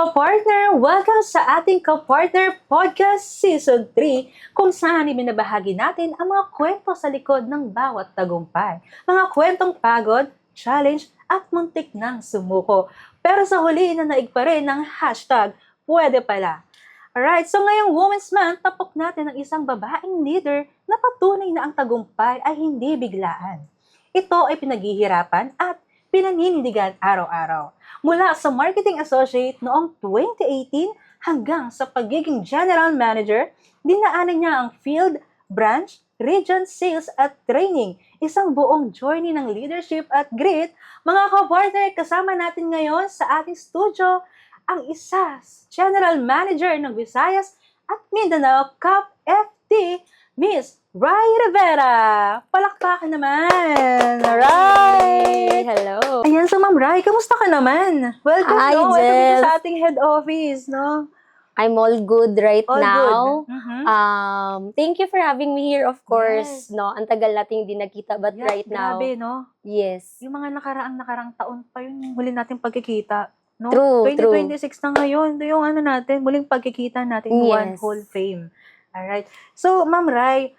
Kapartner, welcome sa ating Kapartner Podcast Season 3 kung saan ibinabahagi natin ang mga kwento sa likod ng bawat tagumpay. Mga kwentong pagod, challenge at muntik nang sumuko. Pero sa huli naig pa rin ng hashtag, pwede pala. Alright, so ngayong Women's Month, tapok natin ang isang babaeng leader na patunay na ang tagumpay ay hindi biglaan. Ito ay pinaghihirapan at pinaninindigan araw-araw. Mula sa marketing associate noong 2018 hanggang sa pagiging general manager, dinaanan niya ang field, branch, region, sales at training. Isang buong journey ng leadership at grit. Mga kapartner, kasama natin ngayon sa ating studio ang isa general manager ng Visayas at Mindanao Cup FT, Miss Rai Rivera. Palakpakan naman. Alright. Hello. Ayan, so Ma'am Rai, kamusta ka naman? Welcome, Hi, no? Ito Jess. dito sa ating head office, no? I'm all good right All now. good. Mhm. Thank you for having me here, of course. Yes. No, ang tagal nating hindi nakita, but Yeah, right now, grabe, no? yes. Yung mga nakaraang taon pa yun, yung huli nating pagkikita. No? True, 2026 na ngayon. Ito yung ano natin, muling pagkikita natin, One Yes. Whole Fame. Alright. So, Ma'am Rai,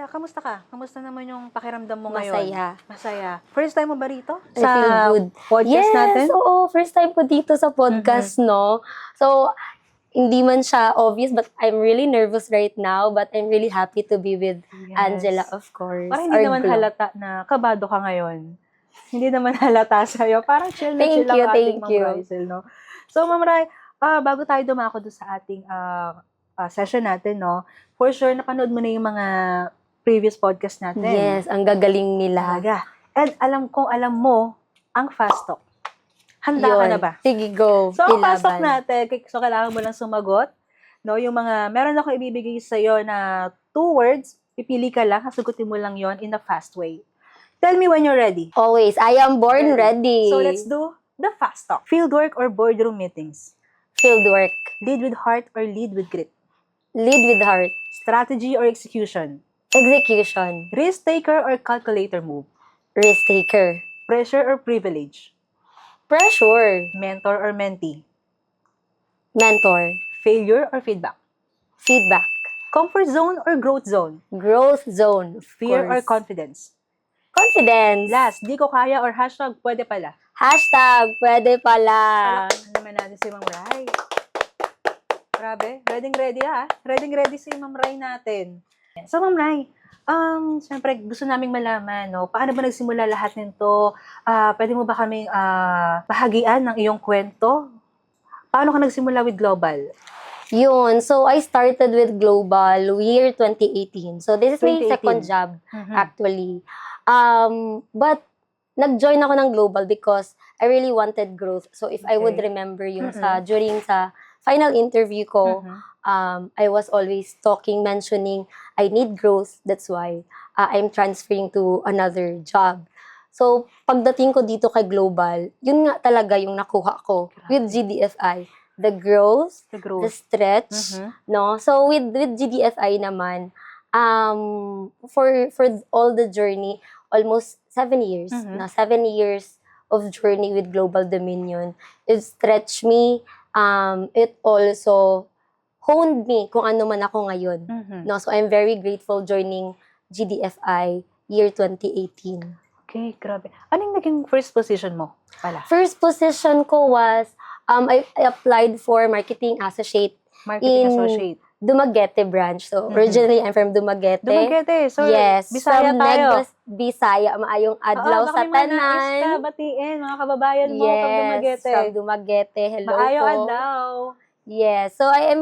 kamusta ka? Kamusta naman yung pakiramdam mo ngayon? Masaya. Masaya. First time mo ba rito? I feel good. Podcast Yes, natin? oo. First time ko dito sa podcast, no? So, hindi man siya obvious, but I'm really nervous right now, but I'm really happy to be with Yes. Angela, of course. Parang hindi Our naman glow. halata na kabado ka ngayon. Hindi naman halata sa'yo. Parang chill na Thank chill lang you, ating thank Ma'am you. Raisel, no? So, Ma'am Rai, bago tayo dumako doon sa ating session natin, no? For sure, napanood mo na yung mga previous podcast natin. Yes, ang gagaling nila. Talaga. And alam mo ang fast talk. Handa ka Yun. na ba? Sige, go. So, ang fast talk Ilaban. natin, so kailangan mo lang sumagot. No, yung mga, meron ako ibibigay sa'yo na 2 words, pipili ka lang, sagutin mo lang yon in a fast way. Tell me when you're ready. Always. I am born ready. So, let's do the fast talk. Fieldwork or boardroom meetings? Fieldwork. Lead with heart or lead with grit? Lead with heart. Strategy or execution? Execution. Risk taker or calculator move? Risk taker. Pressure or privilege? Pressure. Mentor or mentee? Mentor. Failure or feedback? Feedback. Comfort zone or growth zone? Growth zone. Of Fear or course. confidence? Confidence. Last, di ko kaya or hashtag pwede pala. Hashtag pwede pala. Palakpakan naman natin si Ma'am Rai. Grabe, ready ha? Ready si Ma'am Rai natin. So Ma'am Rai, siyempre gusto naming malaman, no? Paano ba nagsimula lahat nito? Pwede mo ba kaming bahagian ng iyong kwento? Paano ka nagsimula with Global? Yun. So, I started with Global year 2018. So, this is my 2018. second job, Mhm. actually. But, nag-join ako ng Global because I really wanted growth. So, if I would Okay. remember yung during sa final interview ko, Mhm. I was always mentioning, I need growth. That's why I'm transferring to another job. So, pagdating ko dito kay Global, yun nga talaga yung nakuha ko with GDFI. The growth, The the growth. stretch, Mhm. no? So, with GDFI naman, for all the journey, almost 7 years, Mhm. na 7 years of journey with Global Dominion, it stretched me, it also honed me kung ano man ako ngayon. Mhm. No, so I'm very grateful joining GDFI year 2018. Okay, grabe. Anong naging first position mo pala? First position ko was I applied for marketing associate Marketing in associate. Dumaguete branch. So Mhm. originally I'm from Dumaguete. Dumaguete. So, Yes, Bisaya from tayo. Negros, Bisaya, maayong adlaw baka sa may mga nais ka tanan. batiin, mga kababayan mo pag Yes, Dumaguete. from Dumaguete. Hello Maayong po. adlaw. Yes, so I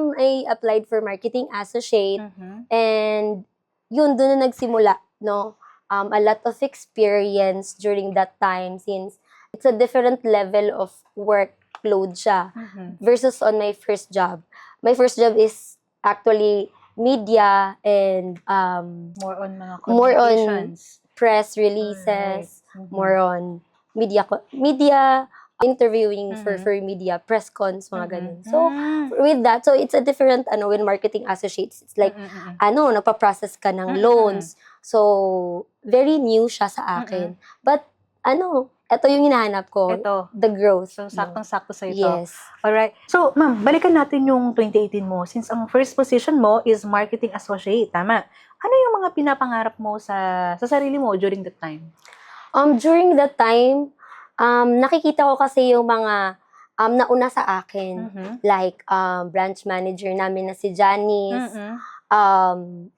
applied for marketing associate. Mhm. And yun, doon na nagsimula, no? A lot of experience during that time since it's a different level of workload siya Mhm. versus on my first job. My first job is actually media and More on mga More on communications. press releases, Alright. Mhm. more on media interviewing for Mhm. media, press cons, mga Mhm. ganun. So, Mm. with that, so it's a different, when marketing associates, it's like, Mm, mm, mm. napaprocess ka ng Mm, mm, loans. So, very new siya sa akin. But, ito yung hinahanap ko. Ito. The growth. So, no? saktong-sakto sa ito. Yes. Alright. So, ma'am, balikan natin yung 2018 mo. Since ang first position mo is marketing associate, tama? Ano yung mga pinapangarap mo sa sarili mo during that time? During that time, nakikita ko kasi yung mga nauna sa akin. Mhm. Like, branch manager namin na si Janice. Mhm.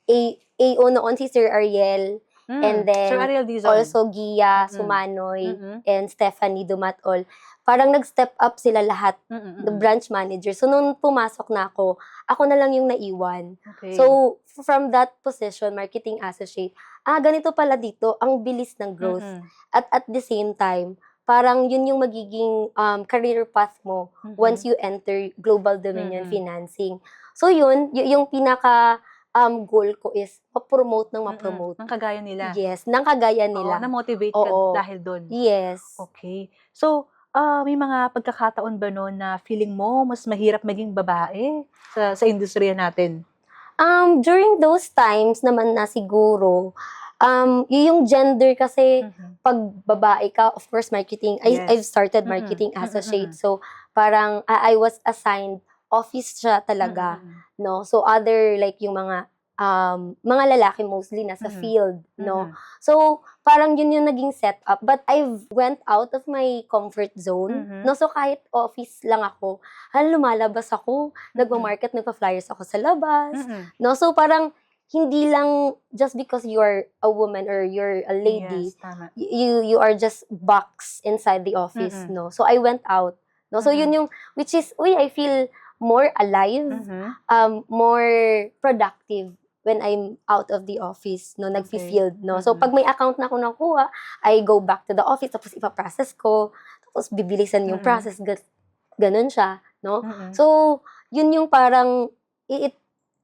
AO noon si Sir Ariel. And then, Sir Ariel Dizon. Also, Gia Mhm. Sumanoy Mhm. and Stephanie Dumatol. Parang nag-step up sila lahat, Mhm. the branch manager. So, nung pumasok na ako na lang yung naiwan. Okay. So, from that position, marketing associate, ganito pala dito, ang bilis ng growth. Mhm. At the same time, parang yun yung magiging career path mo Mhm. once you enter Global Dominion Mhm. Financing. So, yung pinaka goal ko is ma-promote ng ma-promote. Ng kagaya nila. Yes, ng kagaya Oo, nila. na-motivate ka Oo. dahil doon. Yes. Okay. So, may mga pagkakataon ba noon na feeling mo mas mahirap maging babae sa industriya natin? During those times naman na siguro, yung gender kasi, Mhm. pag babae ka, of course, marketing, Yes. I've started Mhm. marketing Mhm, associate. mhm. So, parang I was assigned office siya talaga, Mhm. no? So, other, like, yung mga lalaki mostly nasa Mhm. field, no? Mhm. So, parang yun yung naging setup. But I've went out of my comfort zone, Mhm. no? So, kahit office lang ako, lumalabas ako, nagma-market, nagpa-flyers ako sa labas, Mhm. no? So, parang hindi lang just because you're a woman or you're a lady, Yes, tama. you are just boxed inside the office, Mhm. no? So, I went out, no? So, yun yung, which is, I feel more alive, Mhm. more productive when I'm out of the office, no, Okay. nagfi-field, no. So, Mhm. pag may account na ako nakuha, I go back to the office, tapos ipaprocess ko, tapos bibilisan yung Mhm. process, ganun siya, no. Mhm. So, yun yung parang,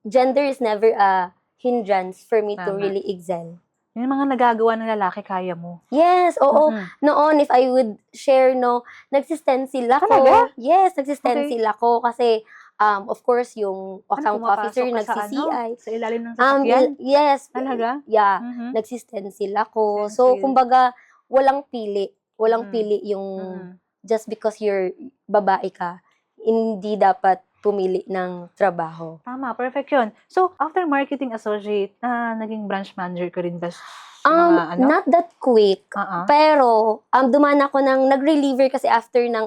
gender is never a hindrance for me to Tama. really excel. Yung mga nagagawa ng lalaki, kaya mo. Yes, oo. Mhm. Noon, if I would share, no, nagsistencil ako. Talaga? Yes, nagsistencil ako kasi, of course, yung account officer Pumapasok ka sa nag-CCI. sa ilalim ng sasakyan? Yes. Talaga? Yeah, Mhm. nagsistencil ako. Stencil. So, kumbaga, walang pili. Walang Mhm. pili yung Mhm. just because you're babae ka, hindi dapat pumili ng trabaho. Tama, perfect yun. So, after marketing associate, naging branch manager ka rin ba sa mga Not that quick. Pero, dumaan ako nag-reliever kasi after ng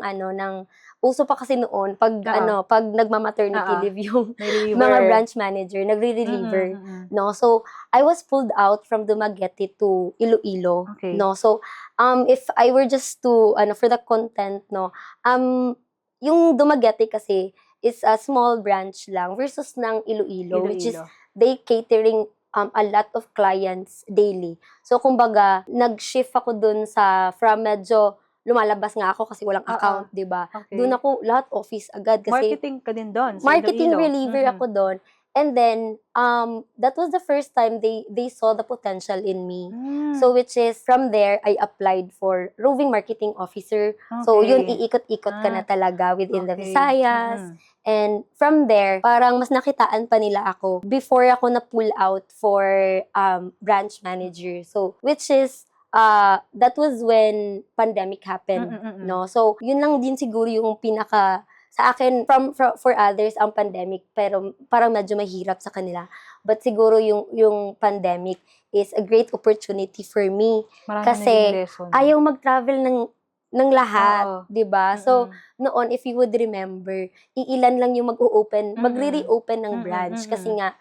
uso pa kasi noon, pag pag nagma-maternity leave yung Reliever. mga branch manager, nagre-reliever, no? So, I was pulled out from Dumaguete to Iloilo, Okay. no? So, if I were just to, for the content, no, yung Dumaguete kasi is a small branch lang versus ng Iloilo, which is they catering a lot of clients daily. So, kumbaga, nag-shift ako dun from medyo lumalabas nga ako kasi walang account, di ba? Okay. Doon ako, lahat office agad kasi Marketing ka din doon sa marketing Iloilo. reliever ako doon. And then, that was the first time they saw the potential in me. So, which is, from there, I applied for roving marketing officer. So, yun, iikot-ikot ka na talaga within the Visayas. And from there, parang mas nakitaan pa nila ako before ako na-pull out for branch manager. So, which is, that was when pandemic happened, no? So, yun lang din siguro yung sa akin, for others, ang pandemic, pero parang medyo mahirap sa kanila. But siguro yung pandemic is a great opportunity for me. Marami kasi naging lesson. ayaw mag-travel ng lahat, di ba? So, noon, if you would remember, iilan lang yung magre-reopen ng branch. Kasi nga,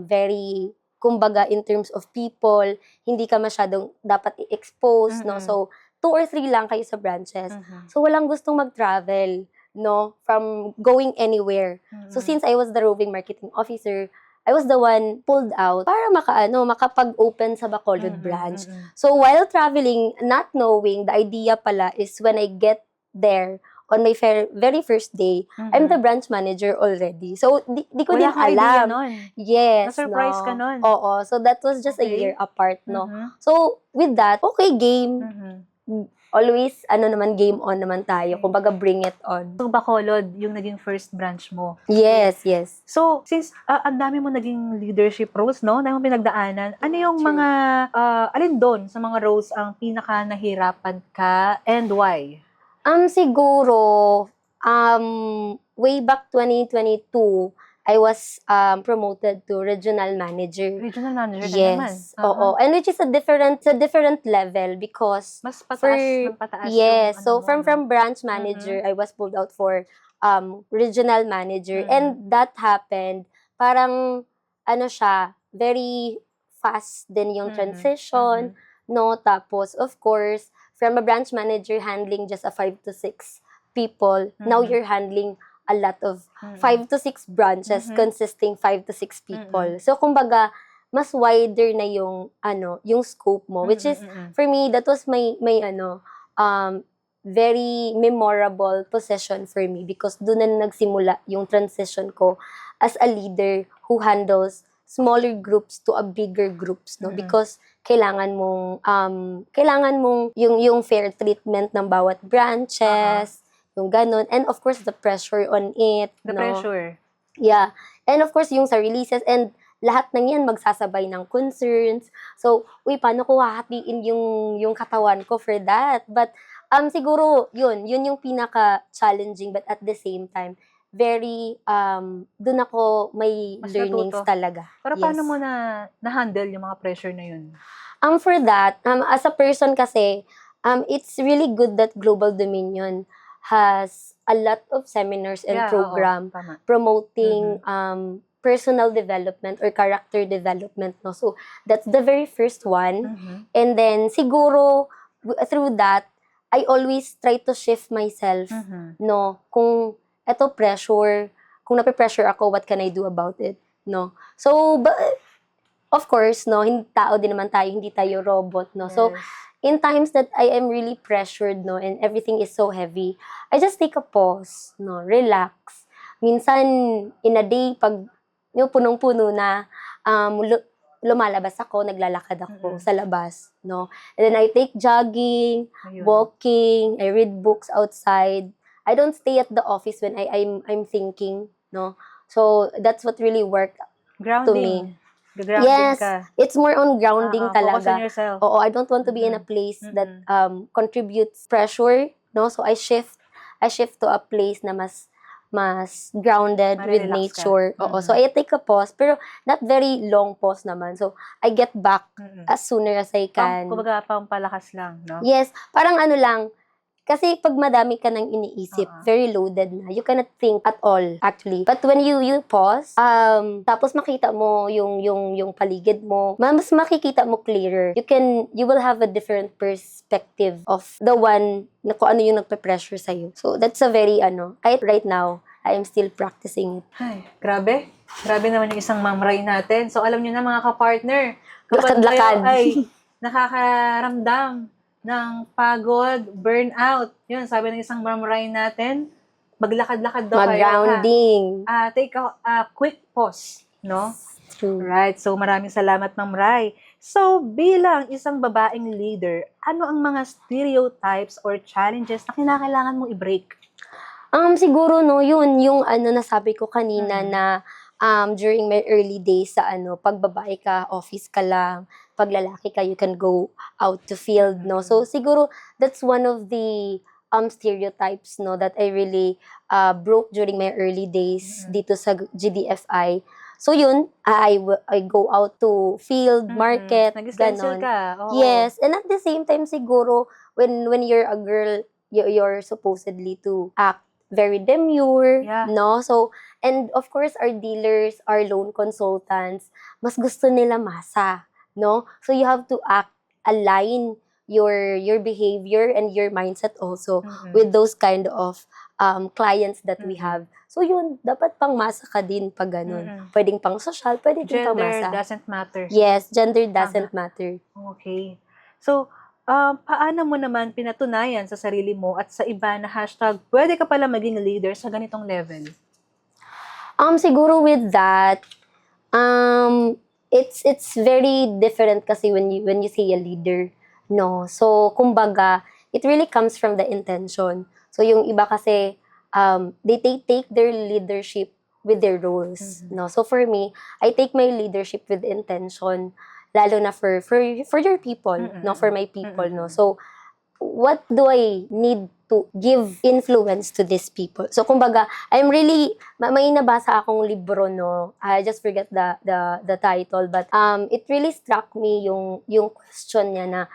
very, kumbaga, in terms of people, hindi ka masyadong dapat i-expose, no? So, 2 or 3 lang kayo sa branches. So, walang gustong mag-travel, no, from going anywhere. So, since I was the roving marketing officer, I was the one pulled out para makapag-open sa Bacolod branch. So, while traveling, not knowing, the idea pala is when I get there, on my very first day, I'm the branch manager already. So, di ko din Wala kang idea alam. nun. Yes, Na-surprise no. ka nun. Oo. So, that was just a Okay. year apart, no. So, with that, okay, game. always, game on naman tayo. Kumbaga, bring it on. So, Bacolod, yung naging first branch mo. Yes, yes. So, since ang dami mo naging leadership roles, no? Dami mo pinagdaanan, ano yung True. mga, alin doon sa mga roles ang pinaka nahirapan ka and why? Siguro, way back 2022, I was promoted to regional manager. Regional manager ka naman. Yes, oo. And which is a different level because Mas pataas ng pataas yung yes, ano so mo, from no? branch manager, I was pulled out for regional manager, Mhm. and that happened parang siya, very fast din yung Mhm. transition, no? Tapos of course, from a branch manager handling just a 5 to 6 people, now Mhm. you're handling a lot of Mhm. 5 to 6 branches Mhm. consisting 5 to 6 people. So kumbaga, mas wider na yung scope mo, which is for me that was my very memorable position for me because doon na nagsimula yung transition ko as a leader who handles smaller groups to a bigger groups, no? Mhm. Because kailangan mong yung fair treatment ng bawat branches, yung ganun, and of course the pressure on it, The no? pressure. Yeah. And of course, yung sa releases and lahat ng yan magsasabay ng concerns. So, paano ko hahatiin yung katawan ko for that? But, siguro, yun yung pinaka-challenging, but at the same time, very, dun ako may Mas learnings natuto. talaga. Pero Yes. paano mo na-handle yung mga pressure na yun? For that, as a person kasi, it's really good that Global Dominion has a lot of seminars and Yeah, program oo, tama. promoting personal development or character development, no? So, that's the very first one. Mhm. And then, siguro, through that, I always try to shift myself, Mhm. no? Kung eto pressure, kung nape-pressure ako, what can I do about it, no? So, of course, no, hindi tao din naman tayo, hindi tayo robot, no? So, Yes. in times that I am really pressured, no, and everything is so heavy, I just take a pause, no, relax. Minsan, in a day, pag punong-puno na, lumalabas ako, naglalakad ako sa labas, no. And then I take jogging, Ayun. walking, I read books outside. I don't stay at the office when I'm thinking, no. So, that's what really worked to me. Grounding. Grounding Yes, ka. it's more on grounding Focus on talaga. yourself. Oo, I don't want to be in a place that contributes pressure, no? So I shift to a place na mas grounded with Marirelax ka. nature. Oo, so I take a pause, pero not very long pause naman. So I get back as sooner as I can. Kumbaga, pampalakas lang, no? Yes, parang lang, kasi pag madami ka nang iniisip, very loaded na, you cannot think at all, actually. But when you pause, tapos makita mo yung paligid mo, mas makikita mo clearer. You will have a different perspective of the one na kung ano yung nagpe-pressure sa'yo. So, that's a very, kahit right now, I am still practicing it. Ay, grabe. Grabe naman yung isang Ma'am Ray natin. So, alam nyo na mga ka-partner, kapag Lakad-lakad. kayo ay nakakaramdam ng pagod, burnout, yun, sabi ng isang Ma'am Ray natin, maglakad-lakad daw kayo. Mag-grounding. Take a quick pause, no? True. Right. So, maraming salamat, Ma'am Ray. So, bilang isang babaeng leader, ano ang mga stereotypes or challenges na kinakailangan mong i-break? Siguro, no, yun, yung nasabi ko kanina na during my early days sa pag babae ka, office ka lang, pag lalaki ka, you can go out to field, no? So, siguro, that's one of the stereotypes, no, that I really broke during my early days dito sa GDFI. So, yun, I go out to field, market, Nag-stencil ganon. ka. Oo. Yes, and at the same time, siguro, when you're a girl, you're supposedly to act very demure, Yeah. no? So, and of course, our dealers, our loan consultants, mas gusto nila masa, no? So, you have to align your behavior and your mindset also with those kind of clients that we have. So, yun, dapat pang masa ka din pag ganun. Pwedeng pang social, pwede din pang Gender masa. doesn't matter. Yes, gender doesn't matter. Okay. So, paano mo naman pinatunayan sa sarili mo at sa iba na hashtag, pwede ka pala maging leader sa ganitong level? Siguro with that, it's very different kasi when you say a leader, no? So, kumbaga, it really comes from the intention. So yung iba kasi, they take their leadership with their roles, no? So for me, I take my leadership with intention, lalo na for your people, no? For my people, no? So what do I need to give influence to these people? So kumbaga, I'm really may nabasa akong libro, no. I just forget the title, but it really struck me yung question niya na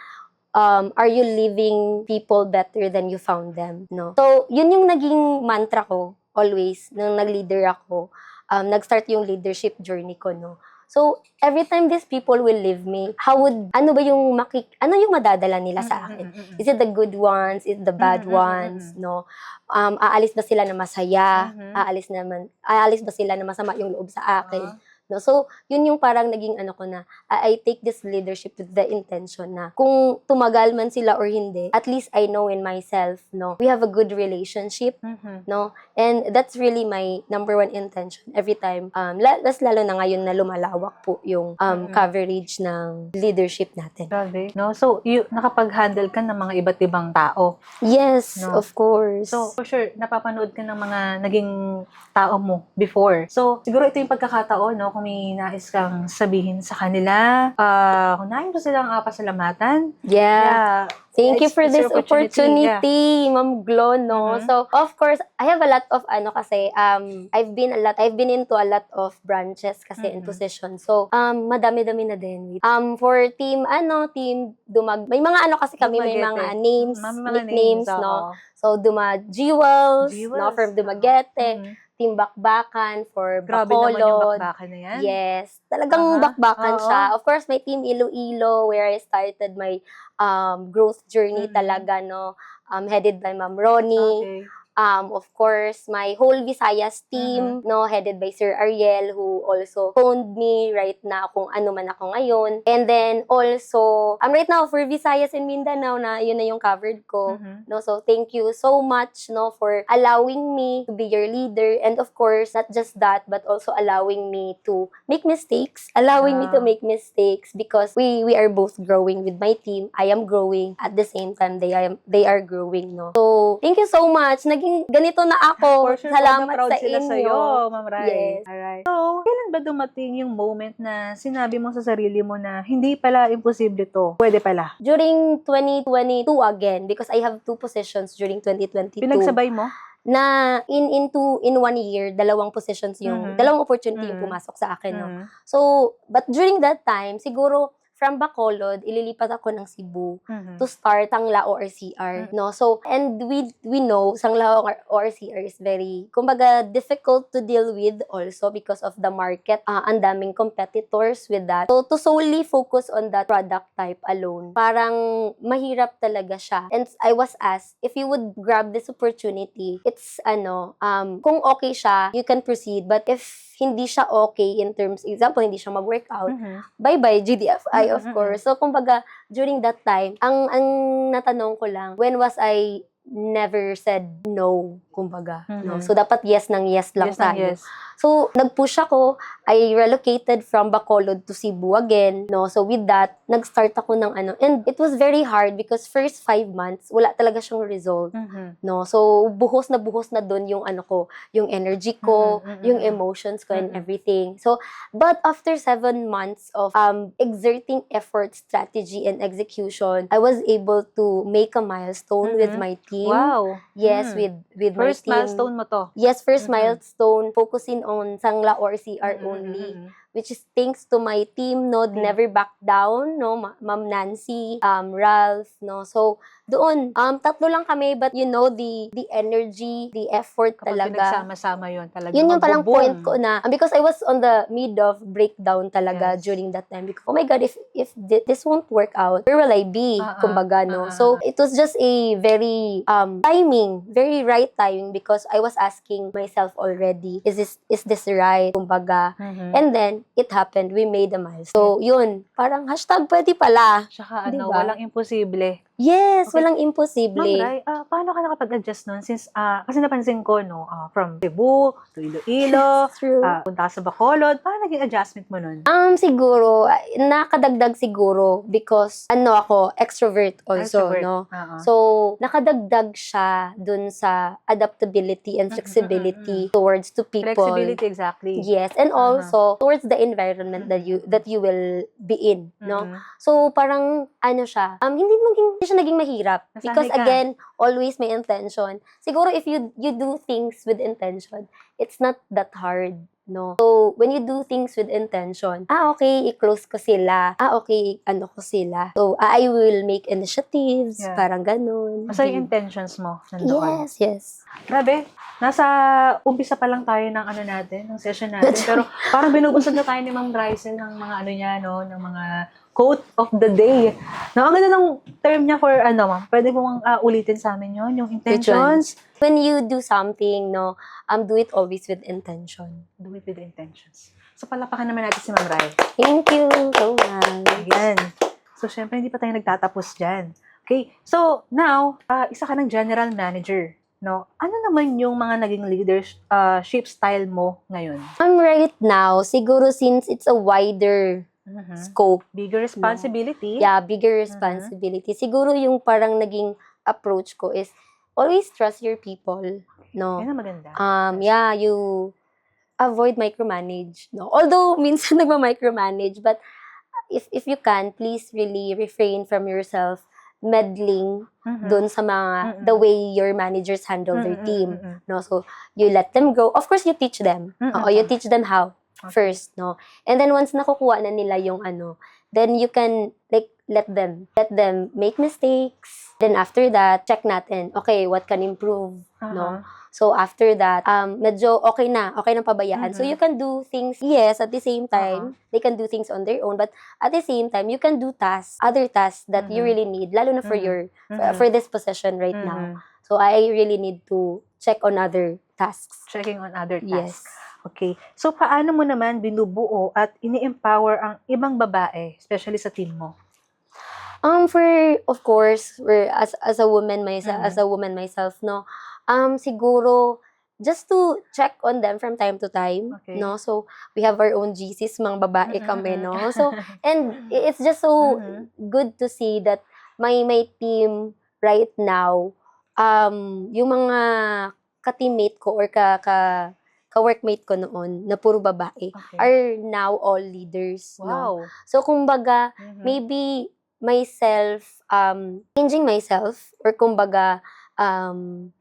are you leaving people better than you found them, no? So yun yung naging mantra ko always nung nag-leader ako. Nag-start yung leadership journey ko, no. So, every time these people will leave me, ano yung madadala nila sa akin? Is it the good ones? Is it the bad ones? No? Aalis ba sila na masaya? Aalis ba sila na masama yung loob sa akin? No? So, yun yung parang naging ko na, I take this leadership with the intention na kung tumagal man sila or hindi, at least I know in myself, no, we have a good relationship, no, and that's really my number one intention every time, lalo na ngayon na lumalawak po yung coverage ng leadership natin. Grabe, no? So, nakapag-handle ka ng mga iba't ibang tao. Yes, no? Of course. So, for sure, napapanood ka ng mga naging tao mo before. So, siguro ito yung pagkakataon, no? Kung may nais kang sabihin sa kanila, kunahin mo silang pasalamatan. Yeah. Thank you for It's this your opportunity, Ma'am Glo, no? So, of course, I have a lot of kasi, I've been into a lot of branches kasi in position. So, madami-dami na din. For team may mga kasi kami, may mga names, nicknames, no? So, Jewels, no? From Dumaguete. Team Bakbakan for Grabe naman yung Bacolod. Bakbakan na yan. Yes. Talagang bakbakan siya. Of course, may Team Iloilo where I started my growth journey talaga, no? Headed by Ma'am Ronnie. Okay. Of course, my whole Visayas team, no, headed by Sir Ariel, who also phoned me right now kung ano man ako ngayon. And then also, right now for Visayas and Mindanao na yun na yung covered ko. No, so thank you so much, no, for allowing me to be your leader. And of course, not just that, but also allowing me to make mistakes. Because we are both growing with my team. I am growing at the same time they are growing, no. So thank you so much. Ganito na ako. For sure, Salamat proud sa sila inyo. sa'yo, Ma'am Rai. Yes. Alright. So, kailan ba dumating yung moment na sinabi mo sa sarili mo na hindi pala imposible to? Pwede pala. During 2022 again, because I have 2 positions during 2022. Pinagsabay mo? Na in 1 year, dalawang positions dalawang opportunity yung pumasok sa akin, no. So, but during that time, siguro from Bacolod, ililipat ako ng Cebu to start Sangla ORCR, no? So, and we know Sangla ORCR is very, kumbaga, difficult to deal with also because of the market. Ang daming competitors with that. So, to solely focus on that product type alone, parang mahirap talaga siya. And I was asked, if you would grab this opportunity, it's kung okay siya, you can proceed. But if hindi siya okay in terms, example, hindi siya mag-workout, bye-bye GDFI, of course. So, kumbaga, during that time, ang natanong ko lang, when was I never said no, kumbaga. No? So, dapat yes lang tayo. Yes. So, nag-push ako. I relocated from Bacolod to Cebu again, no? So, with that, nag-start ako ng and it was very hard because first 5 months, wala talaga siyang result, no? So, buhos na dun yung yung energy ko, yung emotions ko and everything. So, but after 7 months of exerting effort, strategy, and execution, I was able to make a milestone with my team. Wow. Yes, with my First team. milestone mo to. Yes, first milestone, focusing on Sangla ORCR only, which is thanks to my team, no, never back down, no, Ma'am Nancy, Ralph, no. So, doon, tatlo lang kami, but you know, the energy, the effort Kapag talaga. pinagsama-sama yun, talaga Yun yung palang magbo-boom. point ko na, because I was on the mid of breakdown talaga during that time. Because, oh my God, if this won't work out, where will I be? Kumbaga, no. So, it was just a very very right timing because I was asking myself already, is this right? Kumbaga. And then, it happened. We made a milestone. So, yun, parang hashtag pwede pala. Tsaka Diba? walang imposible. Yes, Okay. walang Ma'am imposible. Rai, paano ka nakapag-adjust nun? Since, kasi napansin ko, no, from Cebu to Iloilo, True. punta ka sa Bacolod, paano naging adjustment mo nun? Siguro, nakadagdag siguro because ako, extrovert also, Extrovert. no? Oo. So, nakadagdag siya dun sa adaptability and flexibility towards to people. Flexibility, exactly. Yes, and also towards the environment that you will be in, no? Mhm. So, parang siya, hindi siya naging mahirap. Nasanay Because ka. again, always may intention. Siguro if you do things with intention, it's not that hard, no? So, when you do things with intention, okay, i-close ko sila. Okay, ko sila. So, I will make initiatives, Yeah. parang ganun. Basta yung intentions mo nandoon. Yes. Grabe, nasa umpisa pa lang tayo ng natin, ng session natin. Pero parang binubusog na tayo ni Ma'am Rysel ng mga niya, no, ng mga quote of the day. No, ang ganda ng term niya for ma'am. Pwede mo ulitin sa amin yun, yung intentions. When you do something, no, do it always with intention. Do it with intentions. So, palapakan naman natin si Ma'am Rai. Thank you so much. Ayan. So, syempre, hindi pa tayo nagtatapos dyan. Okay. So, now, isa ka ng general manager. No? Ano naman yung mga naging leadership style mo ngayon? Right now, siguro since it's a wider scope, Bigger responsibility. bigger responsibility. Siguro yung parang naging approach ko is always trust your people, no? Yan ang maganda. You avoid micromanage, no? Although minsan nagma-micromanage, but if you can, please really refrain from yourself meddling dun sa mga the way your managers handle their team, no? So you let them go. Of course, you teach them. You teach them how first, no? And then once nakukuha na nila yung then you can let them make mistakes. Then after that, check natin, okay, what can improve, no? So after that, medyo okay na pabayaan. So you can do things, yes, at the same time, they can do things on their own, but at the same time, you can do other tasks that you really need, lalo na for for this position right now. So I really need to check on other tasks. Checking on other Yes. tasks. Okay. So, paano mo naman binubuo at ini-empower ang ibang babae, especially sa team mo? Of course, as a woman myself, no. Siguro just to check on them from time to time, Okay. no. So we have our own GCs, mga babae kami, no. So and it's just so good to see that my team right now, yung mga ka-teammate ko or ka-workmate ko noon na puro babae are now all leaders, no. Wow. So kumbaga, maybe myself, changing myself, or kumbaga,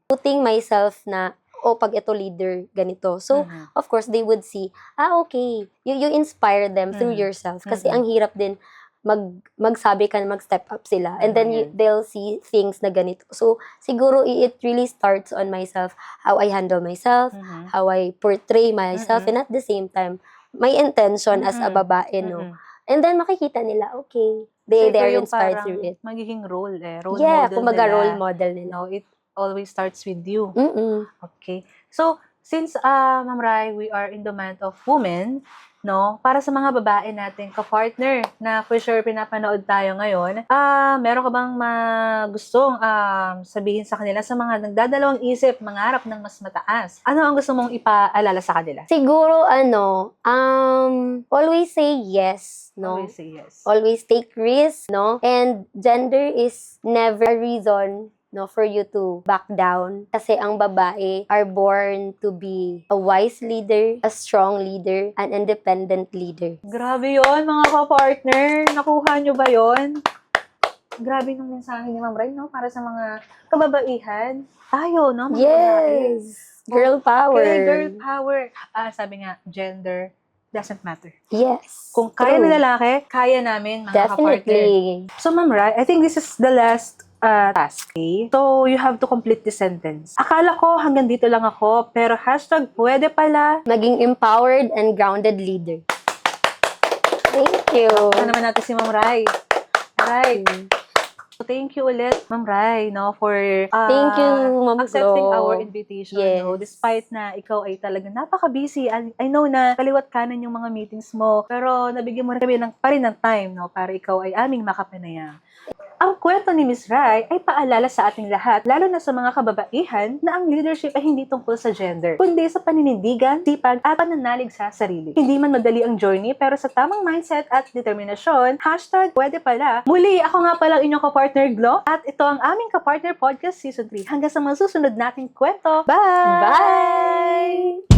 putting myself na, pag ito leader, ganito. So, of course, they would see, okay, you inspire them through yourself. Kasi ang hirap din, magsabi ka na mag-step up sila. And then, they'll see things na ganito. So, siguro, it really starts on myself, how I handle myself, how I portray myself, and at the same time, my intention as a babae, no. And then, makikita nila, okay, they are inspired through it. Magiging role model kumbaga nila. role model nila. No, it always starts with you. Mm-mm. Okay. So, since, Ma'am Rai, we are in the month of women, no, para sa mga babae natin, ka-partner, na for sure pinapanood tayo ngayon, meron ka bang gustong sabihin sa kanila, sa mga nagdadalawang isip, mangarap ng mas mataas? Ano ang gusto mong ipaalala sa kanila? Siguro, always say yes, no? Always say yes. Always take risks, no? And gender is never a reason, no, for you to back down. Kasi ang babae are born to be a wise leader, a strong leader, an independent leader. Grabe yon mga ka-partner. Nakuha nyo ba yon? Grabe nung mensahe ni Ma'am Rai, no? Para sa mga kababaihan. Tayo, no? Mga babae. Yes! Girl power. Okay, girl power. Sabi nga, gender doesn't matter. Yes. Kung kaya True. ng lalaki, kaya namin, mga ka-partner. Definitely. So, Ma'am Rai, I think this is the last task. Okay? So, you have to complete the sentence. Akala ko hanggang dito lang ako, pero hashtag pwede pala. Maging empowered and grounded leader. Thank you. Ano naman natin si Ma'am Rai. Alright. So, thank you ulit, Ma'am Rai, no, for Thank you, Ma'am accepting Flo. our invitation. Yes. No? Despite na ikaw ay talagang napaka-busy. I know na kaliwat kanan yung mga meetings mo, pero nabigyan mo rin kami pa rin ng time, no, para ikaw ay aming makapanayam. Ang kwento ni Miss Rai ay paalala sa ating lahat, lalo na sa mga kababaihan, na ang leadership ay hindi tungkol sa gender, kundi sa paninindigan, sipag at pananalig sa sarili. Hindi man madali ang journey, pero sa tamang mindset at determinasyon, #pwede pala. Muli, ako nga palang inyong kapartner Glo, at ito ang aming Kapartner Podcast Season 3. Hanggang sa mga susunod nating kwento. Bye! Bye!